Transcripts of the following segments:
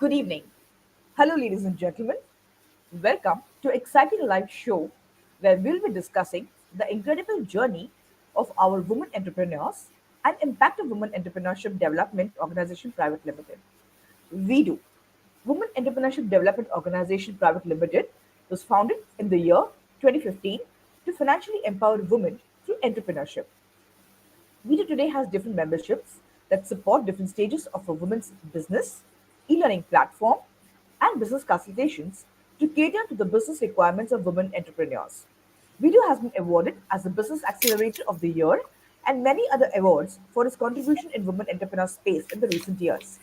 Good evening. Hello, ladies and gentlemen. Welcome to exciting live show where we'll be discussing the incredible journey of our women entrepreneurs and impact of Women Entrepreneurship Development Organization Private Limited. WEDO, Women Entrepreneurship Development Organization Private Limited, was founded in the year 2015 to financially empower women through entrepreneurship. WEDO today has different memberships that support different stages of a woman's business, e-learning platform, and business consultations to cater to the business requirements of women entrepreneurs. WEDO has been awarded as the Business Accelerator of the Year and many other awards for its contribution in women entrepreneur space in the recent years.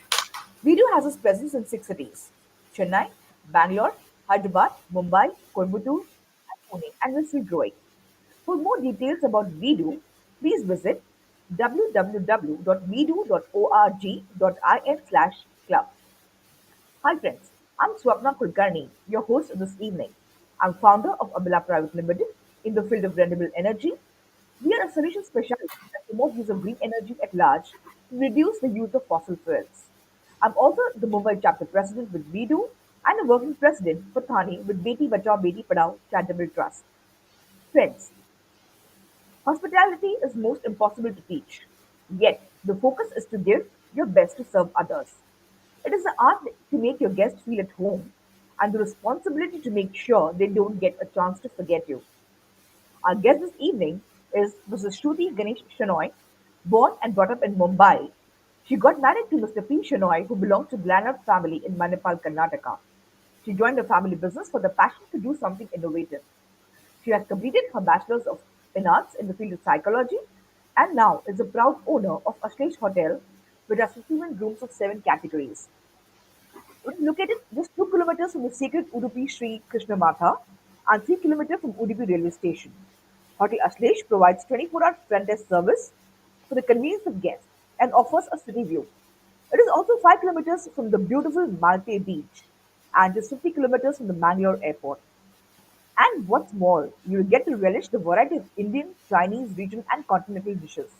WEDO has its presence in six cities: Chennai, Bangalore, Hyderabad, Mumbai, Coimbatore, and Pune, and will still growing. For more details about WeDo, please visit www.wedo.org.in/club. Hi friends, I'm Swpna Kulkarnii, your host this evening. I'm founder of Abhillabh Private Limited in the field of renewable energy. We are a solution specialist that promotes use of green energy at large to reduce the use of fossil fuels. I'm also the Mumbai Chapter President with WeDo and a working president for Thane with Beti, Bachao, Beti, Padhao Charitable Trust. Friends, hospitality is most impossible to teach, yet the focus is to give your best to serve others. It is the art to make your guests feel at home and the responsibility to make sure they don't get a chance to forget you. Our guest this evening is Mrs. Shruti Ganesh Shenoy, born and brought up in Mumbai. She got married to Mr. P. Shenoy, who belonged to Glanard family in Manipal, Karnataka. She joined the family business for the passion to do something innovative. She has completed her Bachelor's of in Arts in the field of psychology and now is a proud owner of Ashlesh Hotel, which has 51 rooms of 7 categories. It is located just 2 kilometers from the sacred Udupi Sri Krishna Matha and 3 kilometers from Udupi railway station. Hotel Ashlesh provides 24-hour front desk service for the convenience of guests and offers a city view. It is also 5 kilometers from the beautiful Malte beach and just 50 kilometers from the Mangalore airport. And what's more, you'll get to relish the variety of Indian, Chinese, regional, and continental dishes.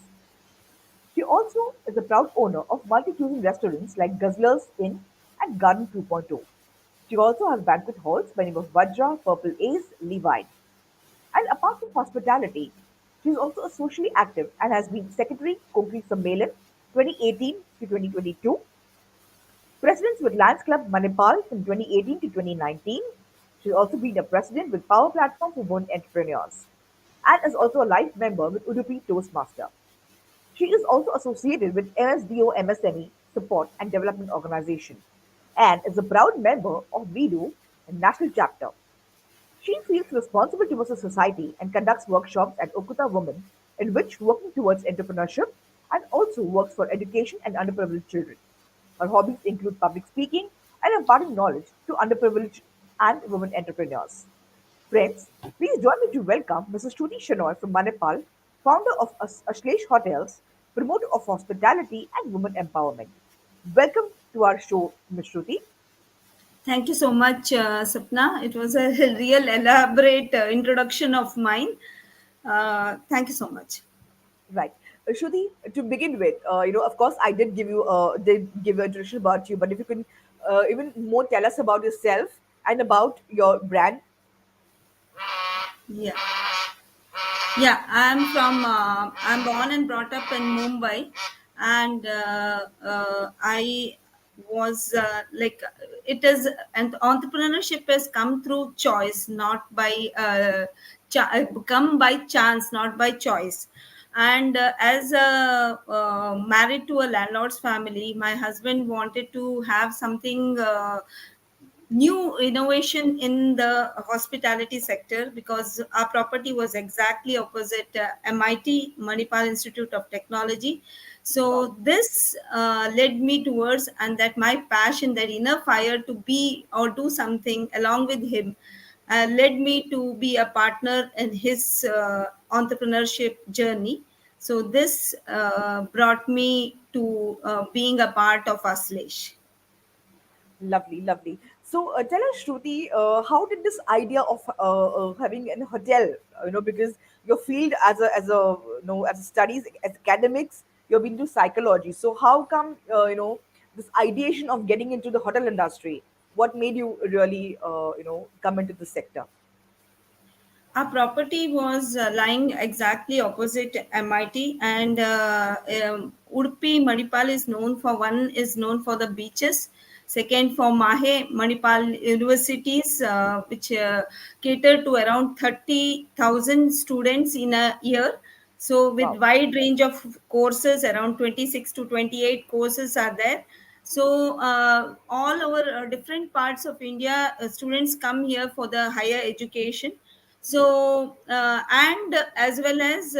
She also is a proud owner of multi-cuisine restaurants like Guzzler's Inn and Garden 2.0. She also has banquet halls by name of Vajra, Purple Ace, Levine. And apart from hospitality, she is also a socially active and has been Secretary Kokri Sammelan 2018 to 2022, Presidents with Lions Club Manipal from 2018 to 2019. She's also been a president with Power Platform for Women Entrepreneurs and is also a life member with Udupi Toastmaster. She is also associated with MSDO MSME Support and Development Organization and is a proud member of WeDo National Chapter. She feels responsible towards the society and conducts workshops at Okuta Women in which working towards entrepreneurship and also works for education and underprivileged children. Her hobbies include public speaking and imparting knowledge to underprivileged and women entrepreneurs. Friends, please join me to welcome Mrs. Shruti Shenoy from Manipal, founder of Ashlesh Hotels, promoter of hospitality and women empowerment. Welcome to our show, Ms. Shruti. Thank you so much, Sapna. It was a real elaborate introduction of mine. Thank you so much. Right. Shruti, to begin with, of course, I did give you a introduction about you, but if you can even more tell us about yourself and about your brand. Yeah, yeah. I'm born and brought up in Mumbai, and I was it is, and entrepreneurship has come through choice, not by come by chance, not by choice. And as a married to a landlord's family, my husband wanted to have something new innovation in the hospitality sector, because our property was exactly opposite MIT, Manipal Institute of Technology. Wow. So this led me towards, and that my passion, that inner fire to be or do something along with him, led me to be a partner in his entrepreneurship journey. So this brought me to being a part of Aslesh. Lovely, lovely. So, tell us, Shruti, how did this idea of having an hotel, because your field as a studies, as academics, you've been to psychology. So, how come, this ideation of getting into the hotel industry? What made you really, come into the sector? Our property was lying exactly opposite MIT, and Udupi Manipal is known for, one is known for the beaches, second for Mahe Manipal universities, which cater to around 30,000 students in a year. So with Wow. wide range of courses, around 26 to 28 courses are there. So all over different parts of India, students come here for the higher education. So and as well as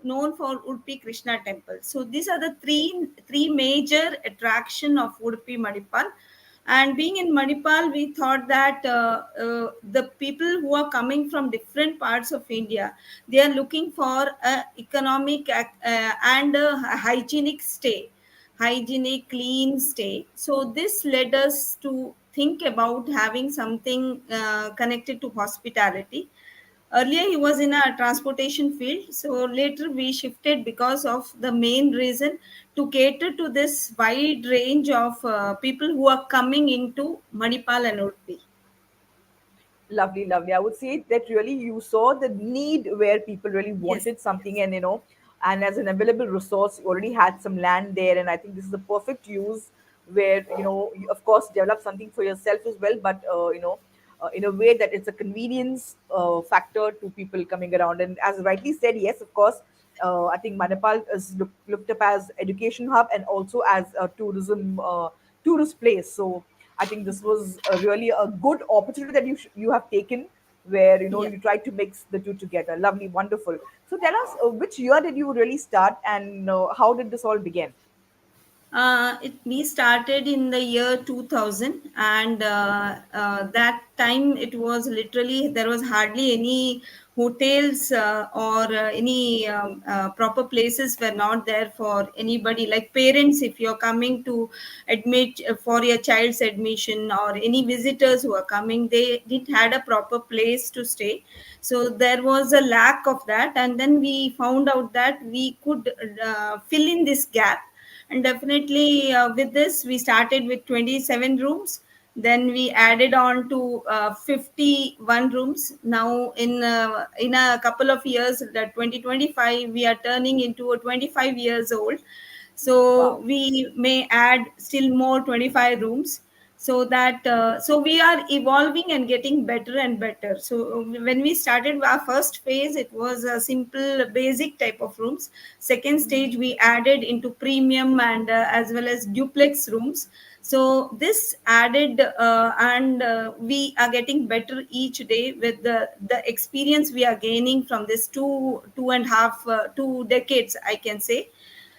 known for Udupi Krishna temple. So these are the three major attraction of Udupi Manipal. And being in Manipal, we thought that the people who are coming from different parts of India, they are looking for a economic and a hygienic stay, hygienic, clean stay. So this led us to think about having something connected to hospitality. Earlier, he was in a transportation field, so later we shifted because of the main reason to cater to this wide range of people who are coming into Manipal and Udupi. Lovely, lovely. I would say that really you saw the need where people really Yes, wanted something, yes, and and as an available resource, you already had some land there, and I think this is the perfect use where you of course develop something for yourself as well, but in a way that it's a convenience factor to people coming around. And as rightly said, yes, of course, I think Manipal is looked up as education hub and also as a tourism tourist place. So I think this was really a good opportunity that you have taken, where yeah. you tried to mix the two together. Lovely, wonderful. So tell us, which year did you really start, and how did this all begin? We started in the year 2000, and that time it was literally, there was hardly any hotels or any proper places were not there for anybody. Like parents, if you're coming to admit for your child's admission, or any visitors who are coming, they didn't had a proper place to stay. So there was a lack of that, and then we found out that we could fill in this gap. And definitely with this we started with 27 rooms, then we added on to 51 rooms. Now in a couple of years, that 2025, we are turning into a 25 years old, so Wow. we may add still more 25 rooms. So that so we are evolving and getting better and better. So when we started our first phase, it was a simple basic type of rooms. Second stage, we added into premium and as well as duplex rooms. So this added and we are getting better each day with the experience we are gaining from this two and a half 2 decades, I can say.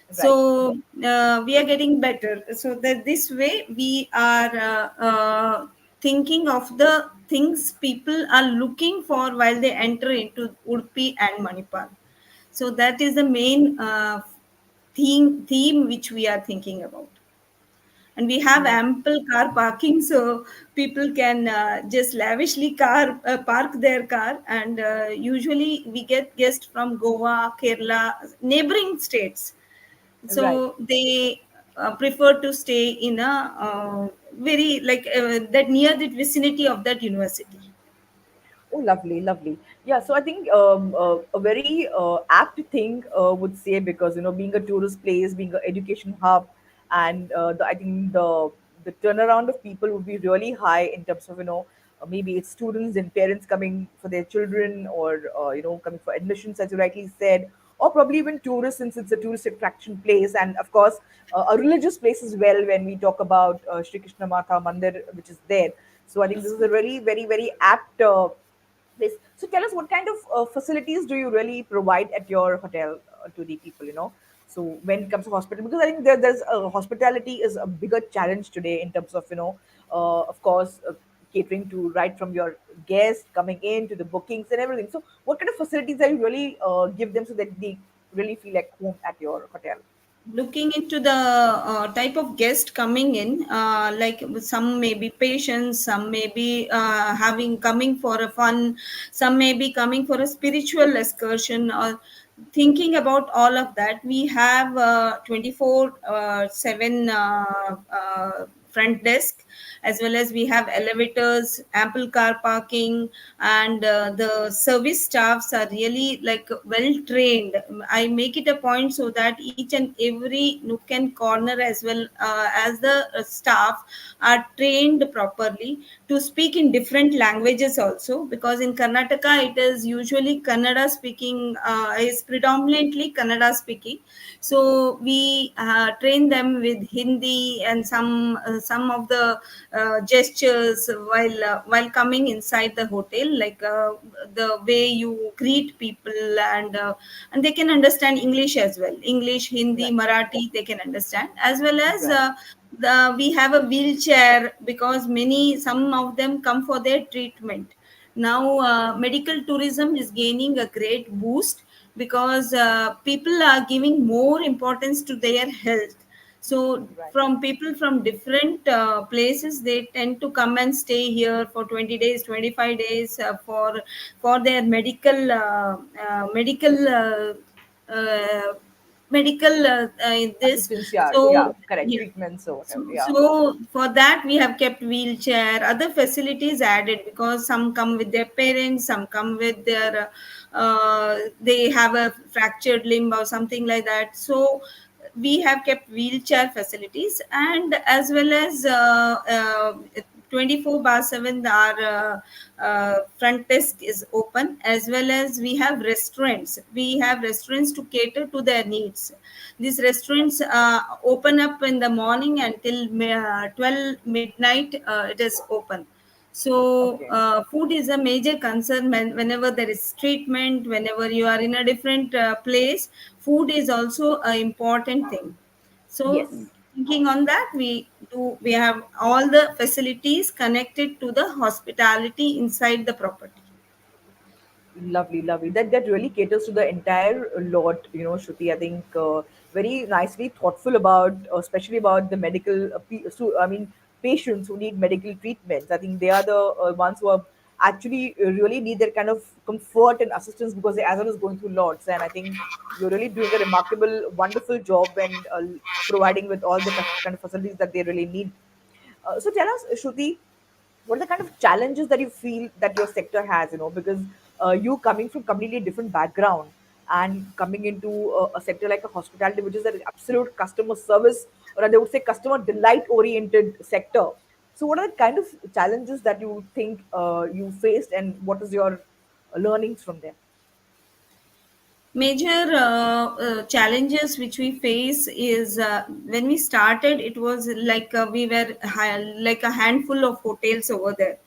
Right. So we are getting better, so that this way we are thinking of the things people are looking for while they enter into Udupi and Manipal. So that is the main theme which we are thinking about. And we have Love. ample car parking, so people can just lavishly park their car. And usually we get guests from Goa, Kerala, neighboring states, so Right. they prefer to stay in a very like that near the vicinity of that university. Oh, lovely, lovely. Yeah, so I think a very apt thing would say, because being a tourist place, being an education hub, and I think the turnaround of people would be really high in terms of maybe it's students and parents coming for their children, or coming for admissions, as you rightly said, or probably even tourists, since it's a tourist attraction place, and of course a religious place as well when we talk about Shri Krishna Mata Mandir, which is there. So I think this is a really very very apt place. So tell us, what kind of facilities do you really provide at your hotel to the people? So when it comes to hospital, because I think there's hospitality is a bigger challenge today in terms of of course, catering to right from your guest coming in to the bookings and everything. So what kind of facilities are you really give them so that they really feel like home at your hotel? Looking into the type of guest coming in, like some may be patients, some may be having coming for a fun, some may be coming for a spiritual excursion, or thinking about all of that, we have 24 7 front desk, as well as we have elevators, ample car parking, and the service staffs are really like well trained. I make it a point so that each and every nook and corner, as well as the staff, are trained properly to speak in different languages also, because in Karnataka it is usually Kannada speaking, is predominantly Kannada speaking. So we train them with Hindi and some of the gestures while coming inside the hotel, like the way you greet people, and they can understand English as well. English, Hindi, Right. Marathi, they can understand, as well as Right. we have a wheelchair, because some of them come for their treatment. Now medical tourism is gaining a great boost, because people are giving more importance to their health. So Right. from people from different places, they tend to come and stay here for 20 days, 25 days, for their uh, medical this. Assistance, yeah, yeah, So correct. yeah, Treatments or so, whatever, yeah. so for that we have kept wheelchair, other facilities added, because some come with their parents, some come with their they have a fractured limb or something like that. So we have kept wheelchair facilities, and as well as 24 bar 7 our front desk is open, as well as we have restaurants to cater to their needs. These Right. restaurants open up in the morning until 12 midnight, it is open. So Okay. food is a major concern whenever there is treatment, whenever you are in a different place. Food is also an important thing. So Yes. thinking on that, we have all the facilities connected to the hospitality inside the property. Lovely, lovely. That really caters to the entire lot, Shruti. I think very nicely thoughtful about, especially about the medical, I mean, patients who need medical treatments. I think they are the ones who are actually really need that kind of comfort and assistance because they as well as going through lots. And I think you're really doing a remarkable, wonderful job and providing with all the kind of facilities that they really need. So tell us, Shruti, what are the kind of challenges that you feel that your sector has, because you coming from completely different background and coming into a sector like a hospitality, which is an absolute customer service, or they would say customer delight oriented sector. So what are the kind of challenges that you think you faced, and what is your learnings from them? Major challenges which we face is, when we started, it was like we were like a handful of hotels over there.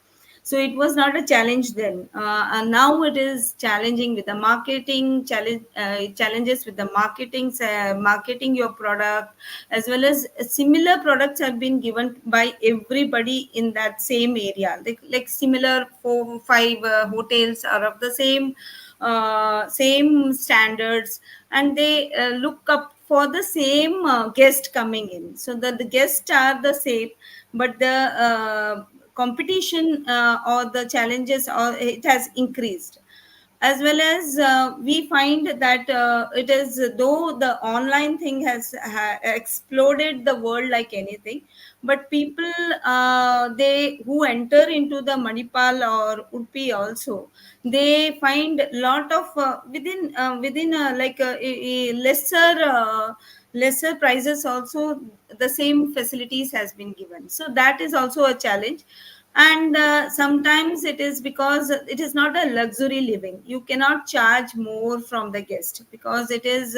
So it was not a challenge then, and now it is challenging with the challenges with the marketing your product, as well as similar products have been given by everybody in that same area, like similar 4 5 hotels are of the same standards, and they look up for the same guest coming in, so that the guests are the same, but the competition or the challenges, or it has increased. As well as we find that it is, though the online thing has exploded the world like anything, but people, they who enter into the Manipal or Udupi also, they find lot of within like lesser prices also, the same facilities has been given. So that is also a challenge. And sometimes it is because it is not a luxury living. You cannot charge more from the guest, because it is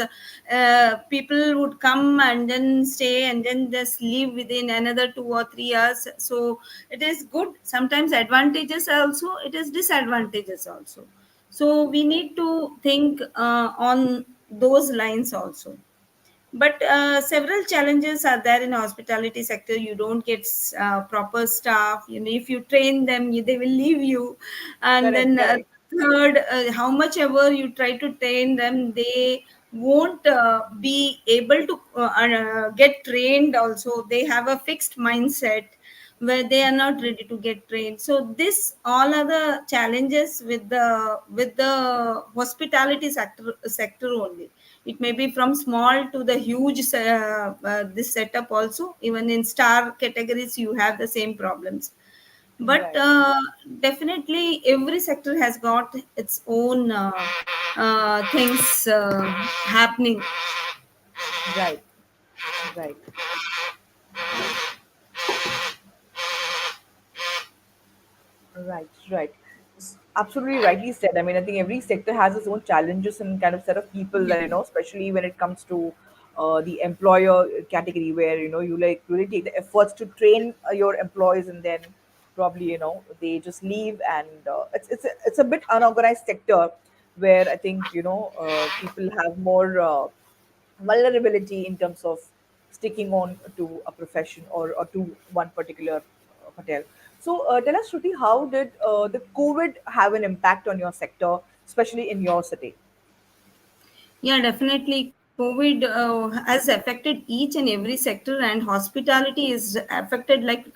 people would come and then stay and then just leave within another 2 or 3 hours. So it is good, sometimes advantages also, it is disadvantages also. So we Right. need to think on those lines also. But several challenges are there in hospitality sector. You don't get proper staff. If you train them, they will leave you. And Correct, then correct. third, how much ever you try to train them, they won't be able to get trained also. They have a fixed mindset. where they are not ready to get trained. So this all are the challenges with the hospitality sector only. It may be from small to the huge this setup also. Even in star categories you have the same problems. But Right, definitely every sector has got its own things happening. right, right. Right, right. Absolutely rightly said. I mean, I think every sector has its own challenges and kind of set of people Yeah. that, especially when it comes to the employer category where, you like really take the efforts to train your employees and then probably, they just leave and it's a bit unorganized sector where I think, people have more vulnerability in terms of sticking on to a profession or to one particular hotel. So, tell us, Shruti, how did the COVID have an impact on your sector, especially in your city? Yeah, definitely. COVID has affected each and every sector, and hospitality is affected like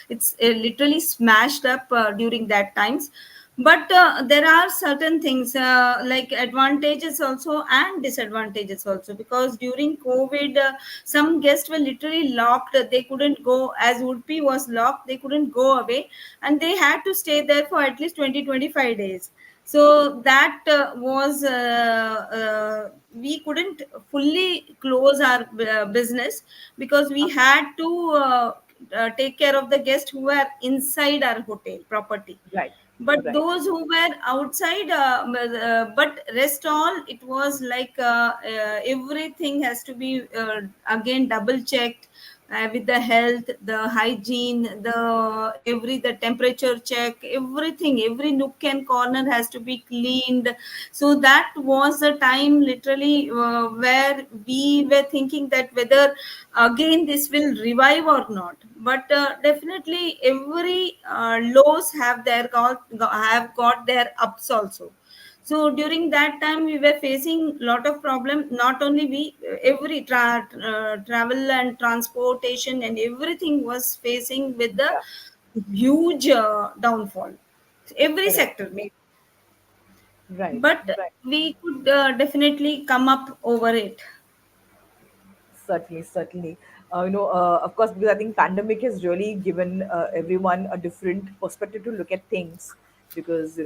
it's literally smashed up during that times. But there are certain things like advantages also and disadvantages also, because during COVID, some guests were literally locked. They couldn't go, as Udupi was locked, they couldn't go away, and they had to stay there for at least 20-25 days. So that was we couldn't fully close our business, because we Uh-huh. had to take care of the guests who were inside our hotel property. Right, But right, those who were outside, but rest all, it was like everything has to be again double checked, with the health, the hygiene, the temperature check, everything, every nook and corner has to be cleaned. So that was the time literally where we were thinking that whether again this will revive or not. But definitely every lows have got their ups also. So during that time we were facing lot of problem, not only we, every travel and transportation and everything was facing with the yeah, huge downfall, every correct, sector maybe. right, But right. we could definitely come up over it. Certainly, certainly. Of course, because I think pandemic has really given everyone a different perspective to look at things because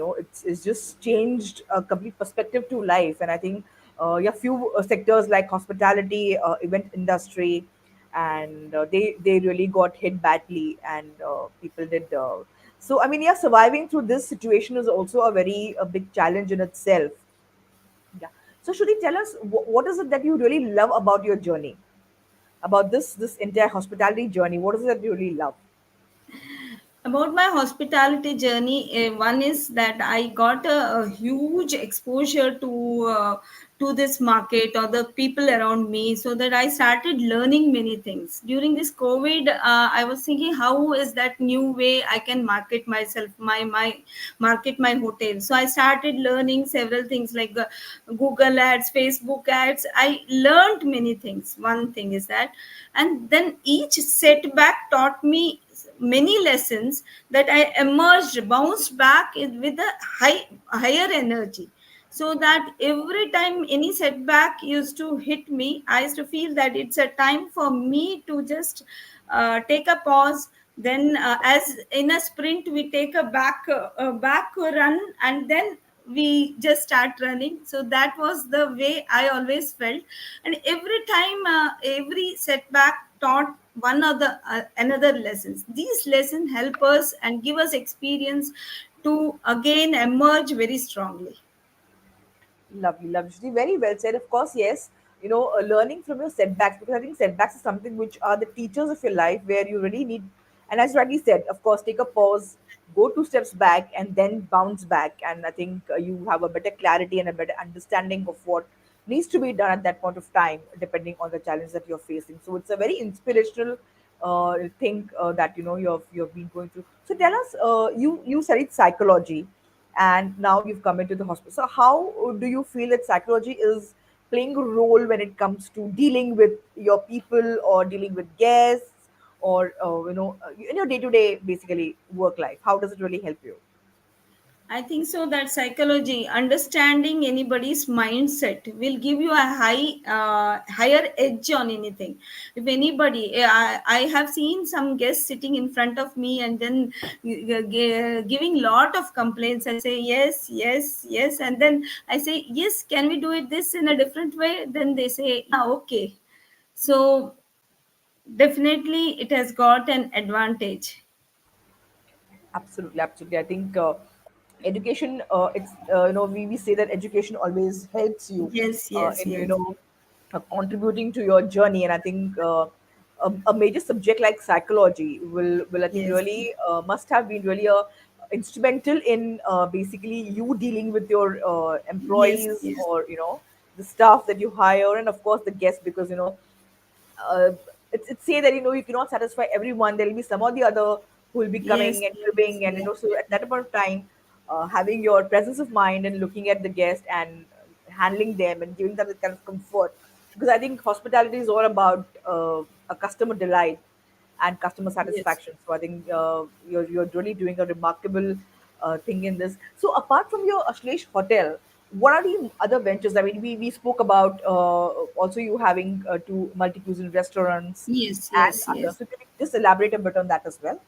it's just changed a complete perspective to life, and I think yeah, few sectors like hospitality, event industry, and they really got hit badly, and people did. So I mean, yeah, surviving through this situation is also a big challenge in itself. Yeah. So, Shruti, tell us what is it that you really love about your journey? About this entire hospitality journey. What is it that you really love? About my hospitality journey, one is that I got a huge exposure to this market or the people around me, so that I started learning many things during this COVID. I was thinking, how is that new way I can market myself, my market my hotel. So I started learning several things like Google ads, Facebook ads. I learned many things. One thing is that, and then each setback taught me many lessons, that I emerged, bounced back with a higher energy. So that every time any setback used to hit me, I used to feel that it's a time for me to just take a pause. Then, as in a sprint, we take a back run, and then we just start running. So that was the way I always felt. And every time, every setback taught one other another lessons. These lessons help us and give us experience to again emerge very strongly. Lovely, lovely. Very well said. Of course, yes. Learning from your setbacks because I think setbacks is something which are the teachers of your life where you really need, and as rightly said, of course, take a pause, go two steps back, and then bounce back. And I think you have a better clarity and a better understanding of what needs to be done at that point of time, depending on the challenge that you're facing. So it's a very inspirational thing that you've been going through. So tell us, you studied psychology and now you've come into the hospital. So, how do you feel that psychology is playing a role when it comes to dealing with your people or dealing with guests? or in your day-to-day basically work life? How does it really help you? I think so that psychology, understanding anybody's mindset will give you a higher edge on anything. If anybody, I have seen some guests sitting in front of me and then giving lot of complaints. I say yes, yes, yes, and then I say yes. Can we do it this in a different way? Then they say, yeah, okay. So definitely, it has got an advantage. Absolutely, absolutely. I think education. It's we say that education always helps you Yes, yes, in yes, contributing to your journey. And I think a major subject like psychology will I think yes, really must have been really instrumental in basically you dealing with your yes, employees, yes. or the staff that you hire, and of course the guests, because uh, it's say that you cannot satisfy everyone. There will be some or the other who will be Yes, coming and yes, cribbing, and yes, so at that point of time, having your presence of mind and looking at the guest and handling them and giving them the kind of comfort, because I think hospitality is all about a customer delight and customer yes, satisfaction. So I think you're really doing a remarkable thing in this. So apart from your Ashlesh Hotel, what are the other ventures? I mean, we spoke about also you having two multi-cuisine restaurants yes, and yes, others. yes. So can you just elaborate a bit on that as well?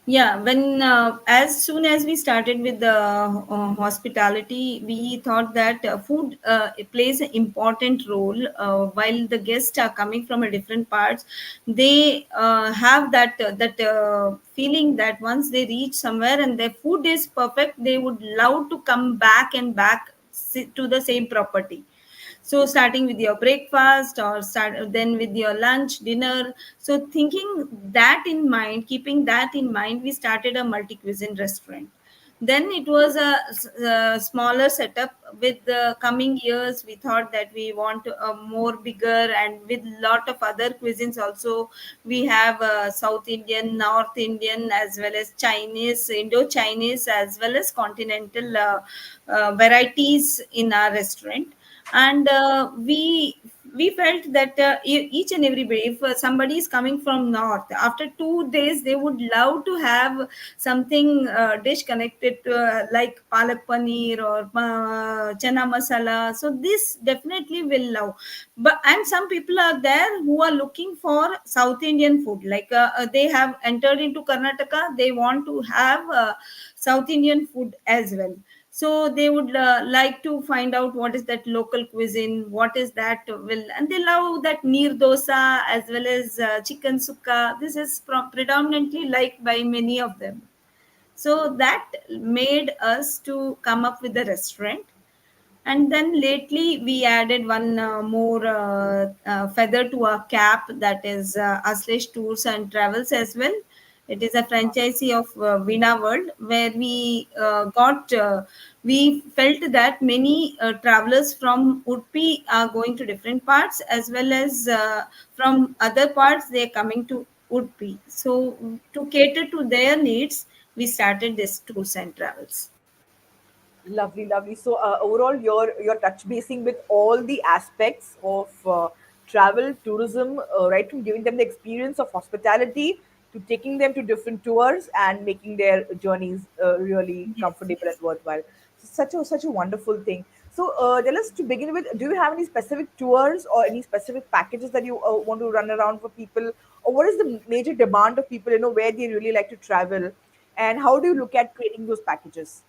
Yeah, when as soon as we started with the hospitality, we thought that food it plays an important role. While the guests are coming from a different parts, they have that feeling that once they reach somewhere and their food is perfect, they would love to come back and back to the same property. So starting with your breakfast or start then with your lunch dinner. So thinking that in mind, keeping that in mind, we started a multi cuisine restaurant. Then it was a smaller setup. With the coming years we thought that we want a more bigger, and with lot of other cuisines also. We have South Indian, North Indian, as well as Chinese, Indo Chinese, as well as continental varieties in our restaurant. And we felt that each and everybody, if somebody is coming from north, after 2 days they would love to have something dish connected to like palak paneer or chana masala. So this definitely will love. But and some people are there who are looking for South Indian food, like they have entered into Karnataka, they want to have South Indian food as well. So they would like to find out what is that local cuisine, what is that will, and they love that neer dosa as well as chicken sukka. This is predominantly liked by many of them. So that made us to come up with the restaurant. And then lately we added one more feather to our cap, that is Aslesh Tours and Travels as well. It is a franchisee of Vina World, where we felt that many travelers from Udupi are going to different parts, as well as from other parts they are coming to Udupi. So to cater to their needs, we started this tours and travels. Lovely, lovely. So overall, you're touch basing with all the aspects of travel, tourism, right from giving them the experience of hospitality to taking them to different tours and making their journeys really Yes, comfortable and yes. worthwhile. So such a wonderful thing. So tell us to begin with, do you have any specific tours or any specific packages that you want to run around for people, or what is the major demand of people? Where they really like to travel, and how do you look at creating those packages?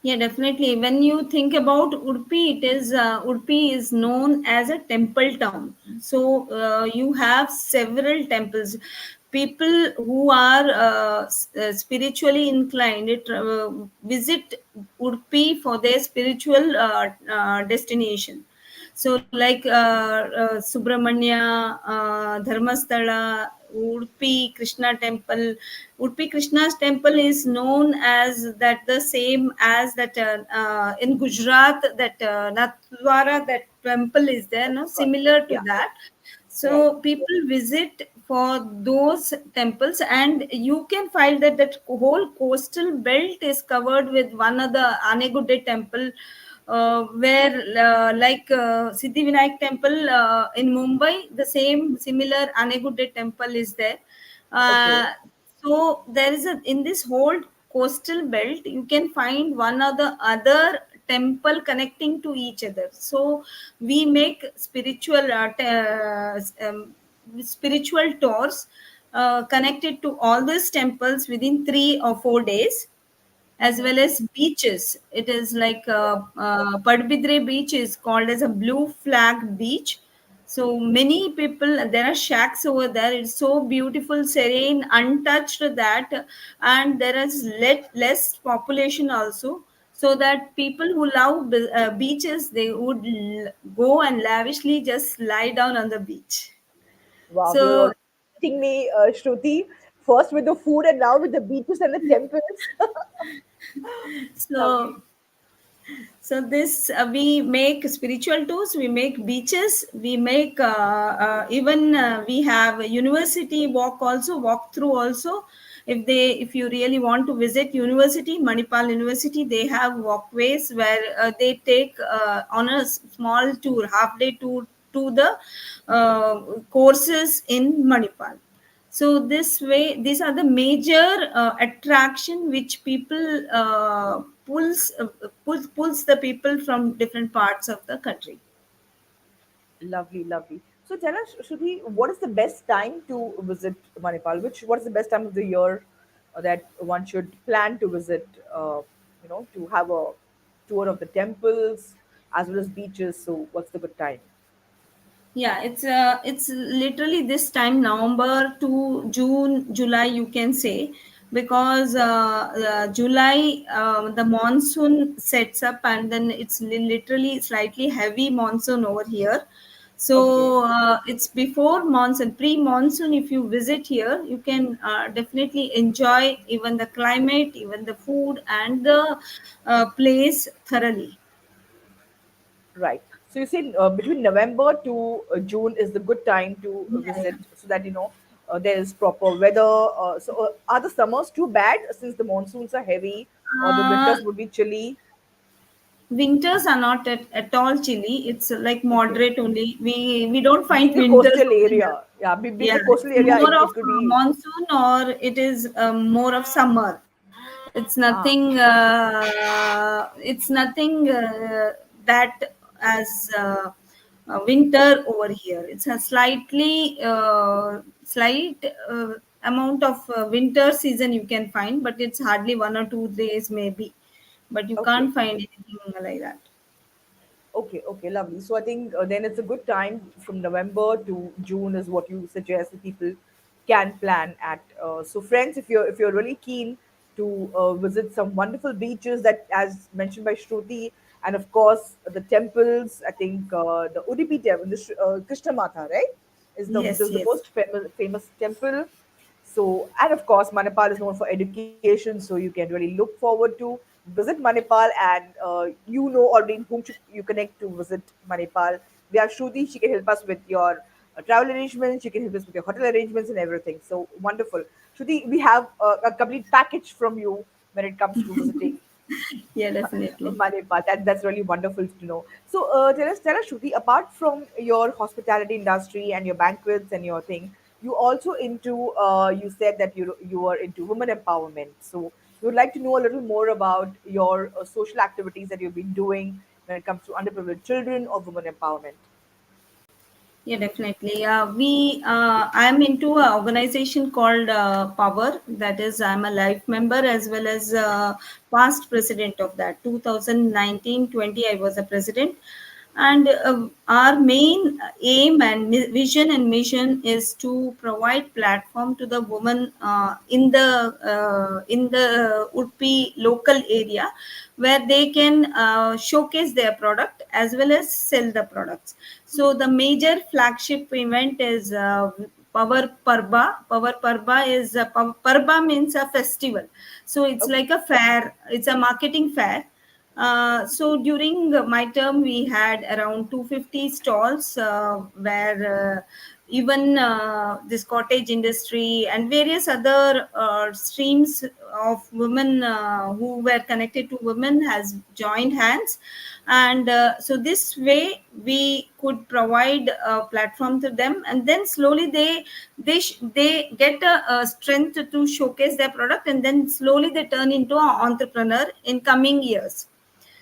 Yeah, definitely. When you think about Udupi, Udupi is known as a temple town. So you have several temples. People who are spiritually inclined visit Udupi for their spiritual destination. So, like Subramanya, Dharmasthala, Udupi Krishna Temple. Udupi Krishna's temple is known as that, the same as that in Gujarat, that Nathdwara, that temple is there, no, Right. similar to Yeah. that. Right. So people visit for those temples, and you can find that that whole coastal belt is covered with one of the Anegude temple, where like Siddhi Vinayak temple in Mumbai, the same similar Anegude temple is there. Okay. Uh, so there is a in this whole coastal belt, you can find one or the other temple connecting to each other. So we make spiritual tours connected to all these temples within 3 or 4 days, as Hmm. well as beaches. It is like Padbidre beach is called as a blue flag beach. So many people, there are shacks over there. It's so beautiful, serene, untouched that, and there is less population also. So that people who love beaches, they would go and lavishly just lie down on the beach. Wow, you're So already teaching me, Shruti, first with the food and now with the beaches and the temples. so Lovely. So this we make spiritual tours, we make beaches, we make even we have a university walk through also. If you really want to visit university, Manipal University, they have walkways where they take on a small tour, half day tour to the courses in Manipal. So this way, these are the major attraction which people pulls the people from different parts of the country. Lovely, lovely. So tell us, Shruti, what is the best time to visit Manipal? What is the best time of the year that one should plan to visit? To have a tour of the temples as well as beaches. So what's the good time? Yeah, it's literally this time, November to June, July, you can say, because July the monsoon sets up, and then it's literally slightly heavy monsoon over here. Okay, So it's before monsoon, pre-monsoon. If you visit here, you can definitely enjoy even the climate, even the food, and the place thoroughly. right. So you said between November to June is the good time to Yeah, yeah. visit, so that there is proper weather. Are the summers too bad since the monsoons are heavy, or the Uh, winters would be chilly? Winters are not at all chilly. It's like Okay. moderate only. We don't find Being a winters coastal over here. area, yeah, being Yeah, a coastal it's area, more of it could be. monsoon, or it is more of summer. It's Ah, nothing. It's nothing that as winter over here. It's a slight amount of winter season you can find, but it's hardly 1 or 2 days maybe. But you okay. can't find anything like that. Okay, okay, lovely. So I think then it's a good time from November to June is what you suggest that people can plan at. So friends, if you're really keen to visit some wonderful beaches that, as mentioned by Shruti, and of course the temples. I think the Udupi temple, the Krishna Mata, right, is Yes, the yes. most famous temple. So, and of course, Manipal is known for education, so you can really look forward to visit Manipal, and you know already whom you connect to visit Manipal. We have Shruti; she can help us with your travel arrangements. She can help us with your hotel arrangements and everything. So wonderful, Shruti. We have a complete package from you when it comes to visiting Yeah, definitely. Manipal. That's really wonderful to know. So, tell us, Shruti, apart from your hospitality industry and your banquets and your thing, you also into. You said that you are into women empowerment. So, we would like to know a little more about your social activities that you've been doing when it comes to underprivileged children or women empowerment. Yeah, definitely. I'm into an organization called Power. That is, I'm a life member as well as past president of that. 2019-20, I was a president. And our main aim and vision and mission is to provide platform to the women in the Udupi local area, where they can showcase their product as well as sell the products. So the major flagship event is Power Parba. Power Parba is Parba means a festival. So it's Okay. like a fair. It's a marketing fair. So during my term, we had around 250 stalls where even this cottage industry and various other streams of women who were connected to women has joined hands. And so this way we could provide a platform to them, and then slowly they get a strength to showcase their product, and then slowly they turn into an entrepreneur in coming years.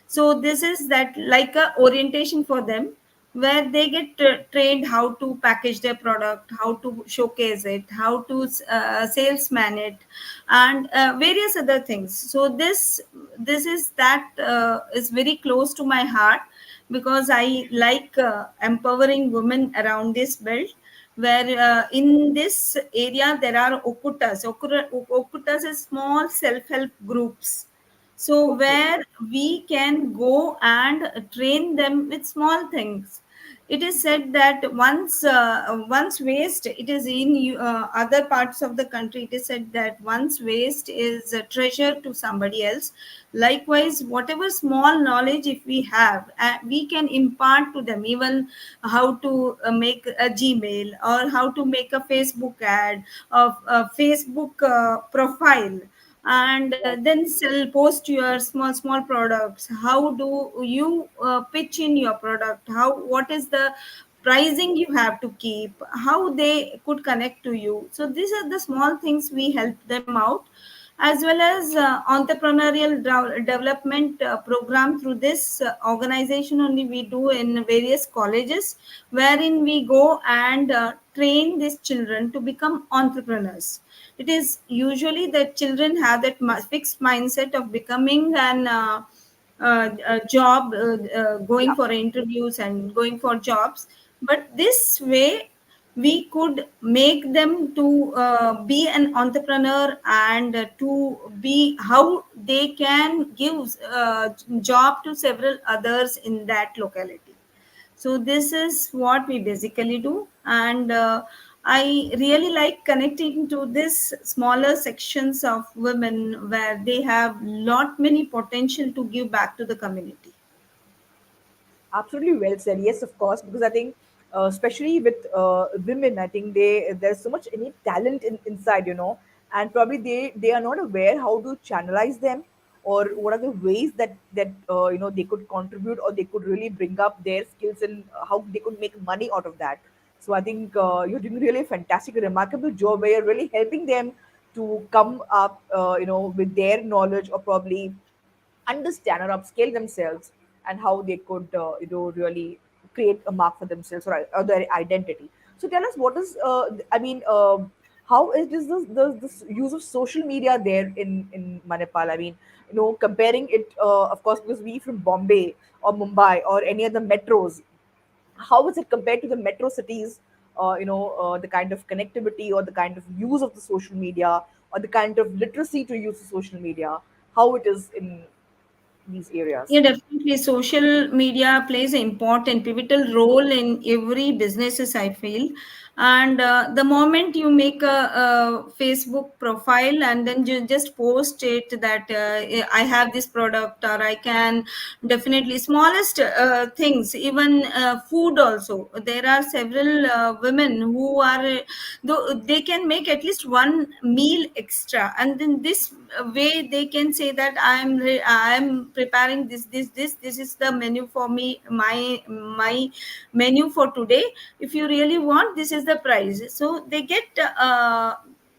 So this is that like a orientation for them, where they get trained how to package their product, how to showcase it, how to salesman it, and various other things. So this is that is very close to my heart, because I like empowering women around this belt, where in this area there are okutas is small self-help groups. So Okay. where we can go and train them with small things. It is said that once waste, it is in other parts of the country, it is said that once waste is a treasure to somebody else. Likewise, whatever small knowledge if we have, we can impart to them, even how to make a Gmail, or how to make a Facebook ad, of a Facebook profile, and Right. then sell, post your small products. How do you pitch in your product, how, what is the pricing you have to keep, how they could connect to you. So these are the small things we help them out, as well as entrepreneurial development program through this organization only we do in various colleges, wherein we go and train these children to become entrepreneurs. It is usually that children have that fixed mindset of becoming an a job, going Yeah. for interviews and going for jobs. But this way we could make them to be an entrepreneur, and to be how they can give job to several others in that locality. So this is what we basically do, and I really like connecting to this smaller sections of women where they have lot many potential to give back to the community. Absolutely well said. Yes, of course, because I think, especially with women, I think there's so much innate talent inside, and probably they are not aware how to channelize them, or what are the ways that they could contribute, or they could really bring up their skills, and how they could make money out of that. So I think you're doing really a fantastic, remarkable job where you're really helping them to come up, with their knowledge, or probably understand or upscale themselves, and how they could really create a mark for themselves, or their identity. So tell us, what is how is this use of social media there in Manipal? I mean, comparing it, of course, because we from Bombay or Mumbai or any other metros, how is it compared to the metro cities? The kind of connectivity, or the kind of use of the social media, or the kind of literacy to use the social media, how it is in these areas. Yeah, definitely. Social media plays an important, pivotal role in every businesses, I feel. And the moment you make a Facebook profile and then you just post it that I have this product, or I can definitely smallest things, even food also. There are several women who are, though they can make at least one meal extra, and then this way they can say that I'm preparing this is the menu for me, my menu for today. If you really want, this is the price. So they get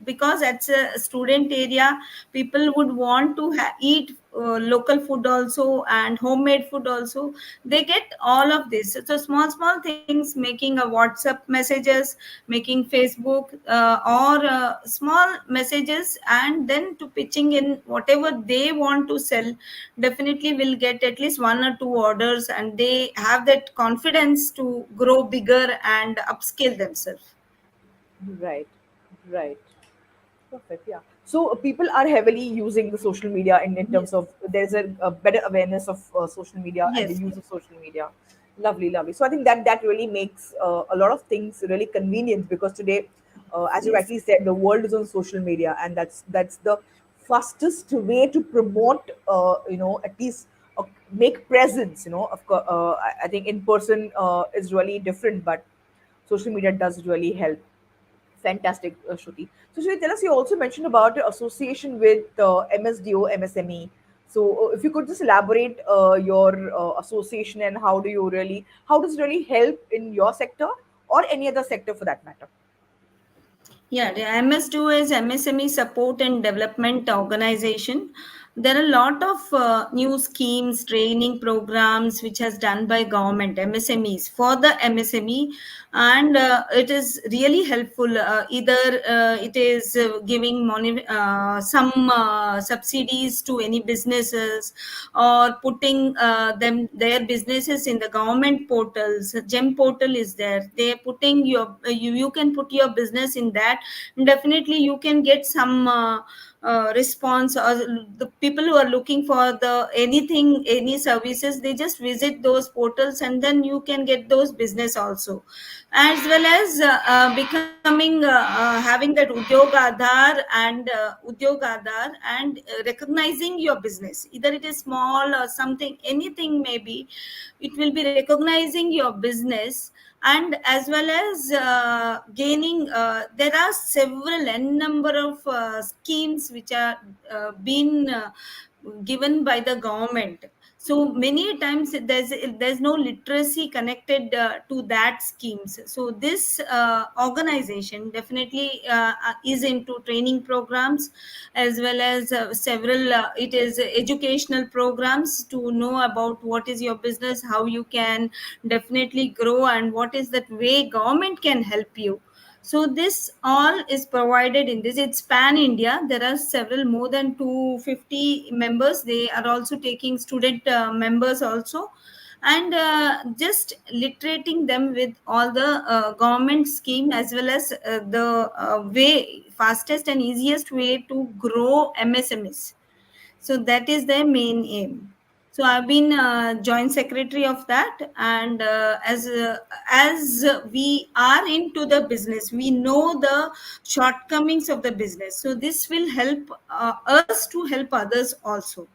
because it's a student area, people would want to eat local food also and homemade food also. They get all of this. So small things, making a WhatsApp messages, making Facebook or small messages, and then to pitching in whatever they want to sell, definitely will get at least one or two orders, and they have that confidence to grow bigger and upscale themselves. Right, right. Perfect. Yeah. So people are heavily using the social media in terms Yes. of, there's a better awareness of social media and the Yes, use yes, of social media. Lovely, lovely. So I think that really makes a lot of things really convenient, because today, as you yes. rightly said, the world is on social media, and that's the fastest way to promote, at least make presence. Of course, I think in person is really different, but social media does really help. Fantastic, Shruti. So, Shruti, tell us, you also mentioned about your association with MSDO, MSME. So, if you could just elaborate your association and how does it really help in your sector or any other sector for that matter? Yeah, the MS2 is MSME Support and Development Organization. There are a lot of new schemes, training programs which has done by government MSMEs for the MSME, and it is really helpful. Either it is giving money, some subsidies to any businesses, or putting them their businesses in the government portals. Gem portal is there. They are putting you can put your business in that. Definitely you can get some response, or the people who are looking for the anything, any services, they just visit those portals, and then you can get those business also, as well as becoming having that udyog Aadhaar and udyog Aadhaar, and recognizing your business, either it is small or something, anything maybe, it will be recognizing your business. And as well as gaining, there are several n number of schemes which are been given by the government. So many times there's no literacy connected to that schemes. So this organization definitely is into training programs, as well as several it is educational programs to know about what is your business, how you can definitely grow, and what is that way government can help you. So this all is provided in this. It's pan India. There are several, more than 250 members. They are also taking student members also, and just literating them with all the government scheme, as well as the way fastest and easiest way to grow MSMEs. So that is their main aim. So I've been joint secretary of that, and as we are into the business, we know the shortcomings of the business. So this will help us to help others also.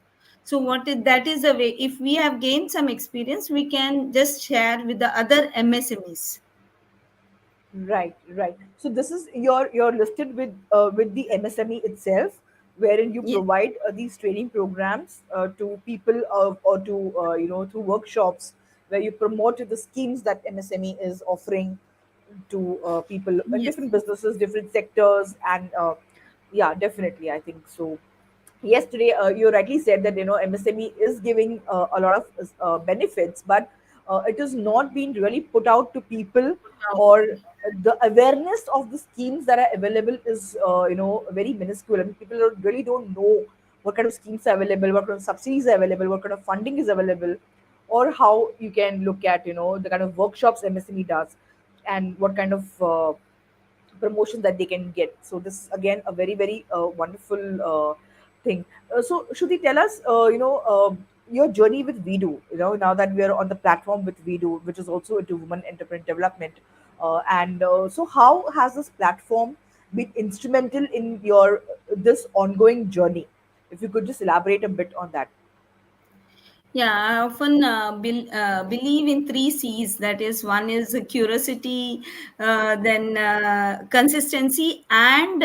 So that is the way. If we have gained some experience, we can just share with the other MSMEs. Right, right. So this is you're listed with the MSME itself, wherein you Yes, provide these training programs to people or to through workshops where you promote the schemes that MSME is offering to people in yes, different businesses, different sectors, and yeah, definitely, I think so. Yesterday you rightly said that MSME is giving a lot of benefits, but it is not being really put out to people, or the awareness of the schemes that are available is very minuscule. I mean, people really don't know what kind of schemes are available, what kind of subsidies are available, what kind of funding is available, or how you can look at the kind of workshops MSME does, and what kind of promotion that they can get. So this is again a very very wonderful thing. So Shruti, tell us, your journey with WEDO. Now that we are on the platform with WEDO, which is also into women entrepreneur development, and so how has this platform been instrumental in your this ongoing journey? If you could just elaborate a bit on that. yeah, I often believe in three C's. That is, one is curiosity, then consistency, and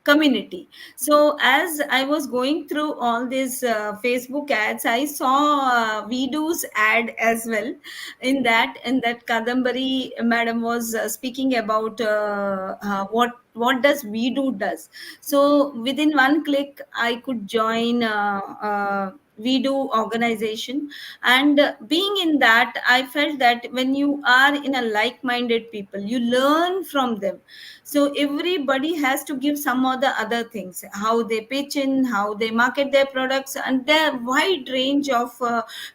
community. So, as I was going through all these Facebook ads, I saw Vidu's ad as well. In that Kadambari madam was speaking about what does Vidu does. So within one click, I could join. We do organization, and being in that, I felt that when you are in a like-minded people, you learn from them. So everybody has to give some of the other things, how they pitch in, how they market their products, and their wide range of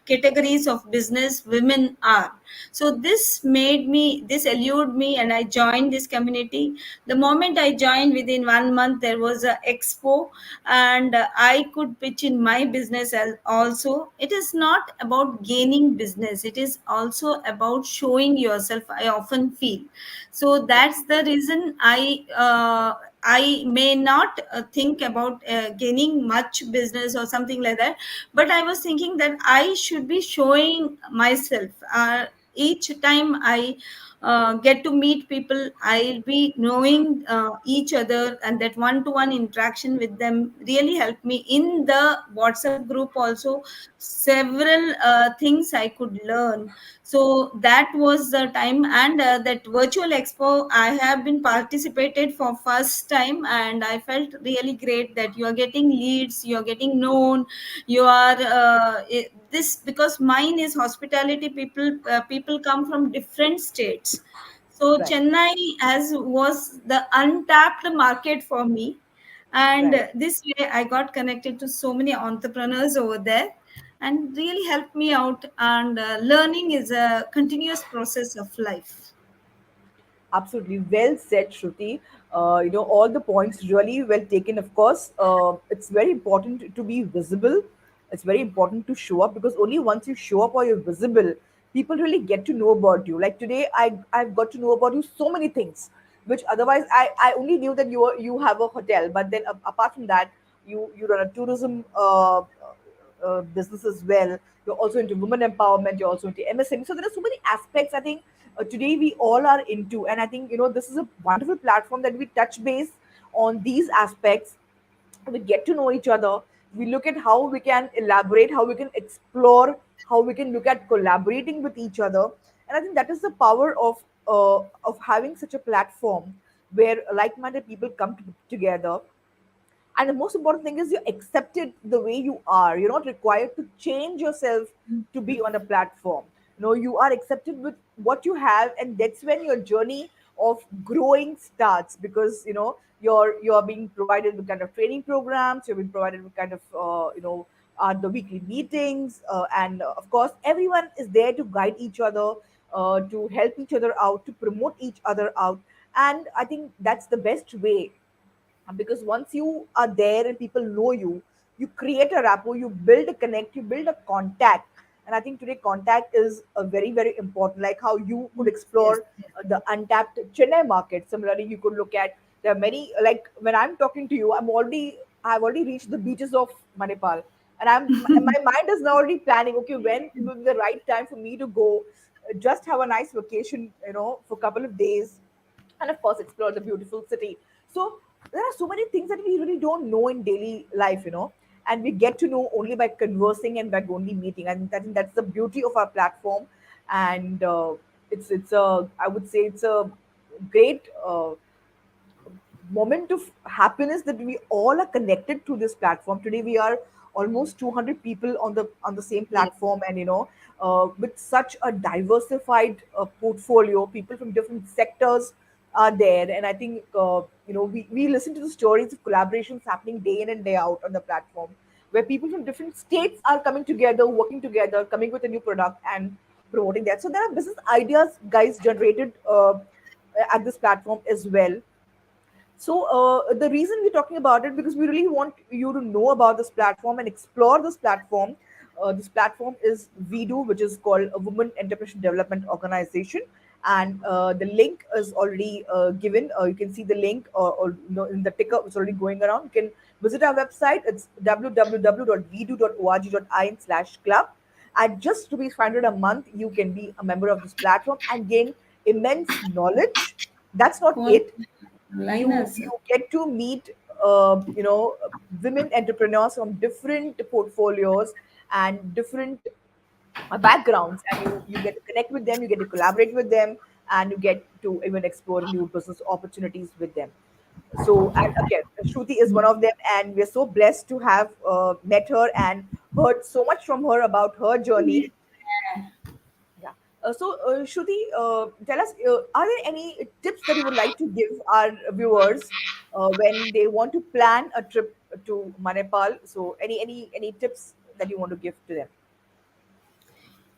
categories of business women are. So this allured me, and I joined this community. The moment I joined, within 1 month there was a expo, and I could pitch in my business as also. It is not about gaining business, it is also about showing yourself, I often feel. So that's the reason I may not think about gaining much business or something like that, but I was thinking that I should be showing myself each time I get to meet people. I'll be knowing each other, and that one-to-one interaction with them really helped me. In the WhatsApp group also, several things I could learn. So that was the time. And that virtual expo, I have been participated for first time, and I felt really great that you are getting leads, you are getting known, you are this, because mine is hospitality. People come from different states. So Right, Chennai as was the untapped market for me, and right. this way I got connected to so many entrepreneurs over there, and really helped me out. And learning is a continuous process of life. Absolutely. Well said, Shruti. All the points really well taken. Of course, it's very important to be visible. It's very important to show up, because only once you show up or you're visible, people really get to know about you. Like today, I've got to know about you so many things, which otherwise I only knew that you have a hotel. But then apart from that, you run a tourism business as well. You're also into women empowerment. You're also into MSME. So there are so many aspects, I think, today we all are into. And I think, this is a wonderful platform that we touch base on these aspects. We get to know each other. We look at how we can elaborate, how we can explore, how we can look at collaborating with each other. And I think that is the power of having such a platform where like-minded people come together. And the most important thing is you're accepted the way you are. You're not required to change yourself to be on a platform. You are accepted with what you have, and that's when your journey of growing starts, because you're being provided with kind of training programs, you're being provided with kind of the weekly meetings, and of course everyone is there to guide each other, to help each other out, to promote each other out. And I think that's the best way, because once you are there and people know you, you create a rapport, you build a connect, you build a contact. And I think today contact is a very, very important, like how you could Yes, explore the untapped Chennai market. Similarly, you could look at, there are many, like when I'm talking to you, I've already reached the beaches of Manipal, and my mind is now already planning, okay, when will be the right time for me to go, just have a nice vacation, for a couple of days, and of course explore the beautiful city. So there are so many things that we really don't know in daily life, and we get to know only by conversing and by only meeting. And I think that's the beauty of our platform. And it's a, I would say it's a great moment of happiness that we all are connected to this platform. Today we are almost 200 people on the same yes. platform, and with such a diversified portfolio, people from different sectors are there. And I think we listen to the stories of collaborations happening day in and day out on the platform, where people from different states are coming together, working together, coming with a new product and promoting that. So there are business ideas, guys, generated at this platform as well. So the reason we're talking about it, because we really want you to know about this platform and explore this platform. This platform is WEDO, which is called a Women Entrepreneurship Development Organization, and the link is already given. You can see the link, or in the ticker, it's already going around. You can visit our website. It's www.vedo.org.in/club. At just ₹500 a month, you can be a member of this platform and gain immense knowledge. That's not What it. you liners? you get to meet women entrepreneurs from different portfolios and different backgrounds, and you get to connect with them, you get to collaborate with them, and you get to even explore new business opportunities with them. So, and again, Shruti is one of them, and we're so blessed to have met her and heard so much from her about her journey. Yeah. Shruti, tell us, are there any tips that you would like to give our viewers when they want to plan a trip to Manipal? So, any tips that you want to give to them?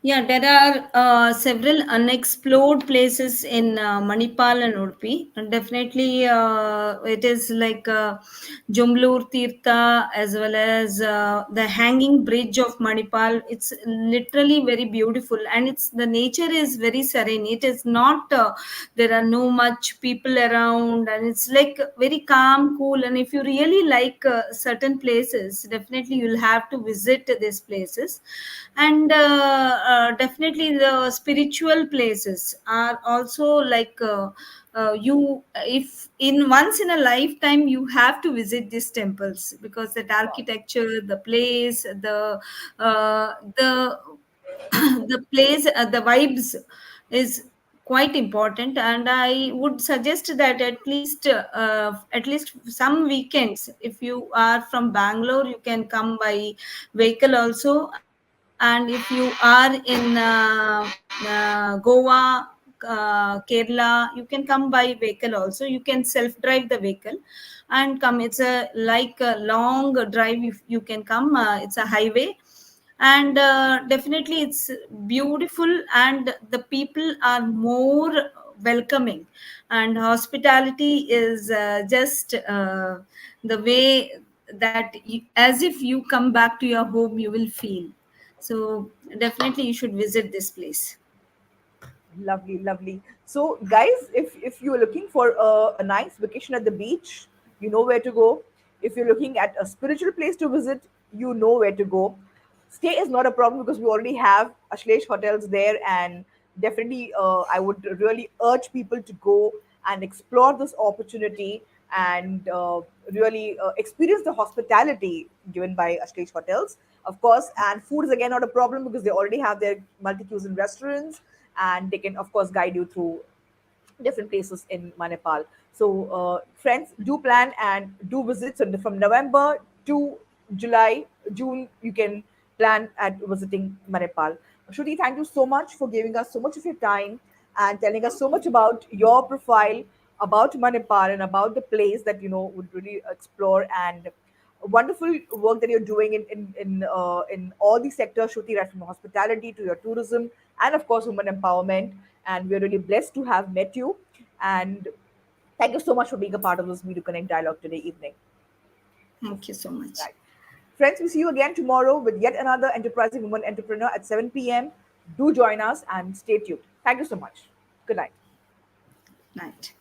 Yeah, there are several unexplored places in Manipal and Udupi. And definitely, it is like Jumblur Tirtha, as well as the hanging bridge of Manipal. It's literally very beautiful, and it's the nature is very serene. It is not there are no much people around, and it's like very calm, cool. And if you really like certain places, definitely you'll have to visit these places. And definitely the spiritual places are also like you if in once in a lifetime you have to visit these temples, because that Wow. architecture, the place, the the place, the vibes is quite important. And I would suggest that at least some weekends, if you are from Bangalore, you can come by vehicle also. And if you are in Goa, Kerala, you can come by vehicle also. You can self drive the vehicle and come. It's a like a long drive. If you can come, it's a highway. And definitely it's beautiful, and the people are more welcoming, and hospitality is just the way that as if you come back to your home, you will feel. So definitely you should visit this place. Lovely, lovely. So, guys, if you're looking for a nice vacation at the beach, you know where to go. If you're looking at a spiritual place to visit, you know where to go. Stay is not a problem because we already have Ashlesh hotels there, and definitely, I would really urge people to go and explore this opportunity and really experience the hospitality given by Ashlesh hotels, of course. And food is again not a problem because they already have their multi cuisine restaurants, and they can of course guide you through different places in Manipal. So, friends, do plan and do visit. So, from November to July, June, you can plan at visiting Manipal. Shruti, thank you so much for giving us so much of your time and telling us so much about your profile, about Manipal, and about the place that you know would really explore, and wonderful work that you're doing in all these sectors, Shruti, right from hospitality to your tourism and of course women empowerment. And we're really blessed to have met you. And thank you so much for being a part of this Video Connect dialogue today evening. Thank you so much. Right. Friends, we see you again tomorrow with yet another enterprising woman entrepreneur at 7 p.m. Do join us and stay tuned. Thank you so much. Good night. Night.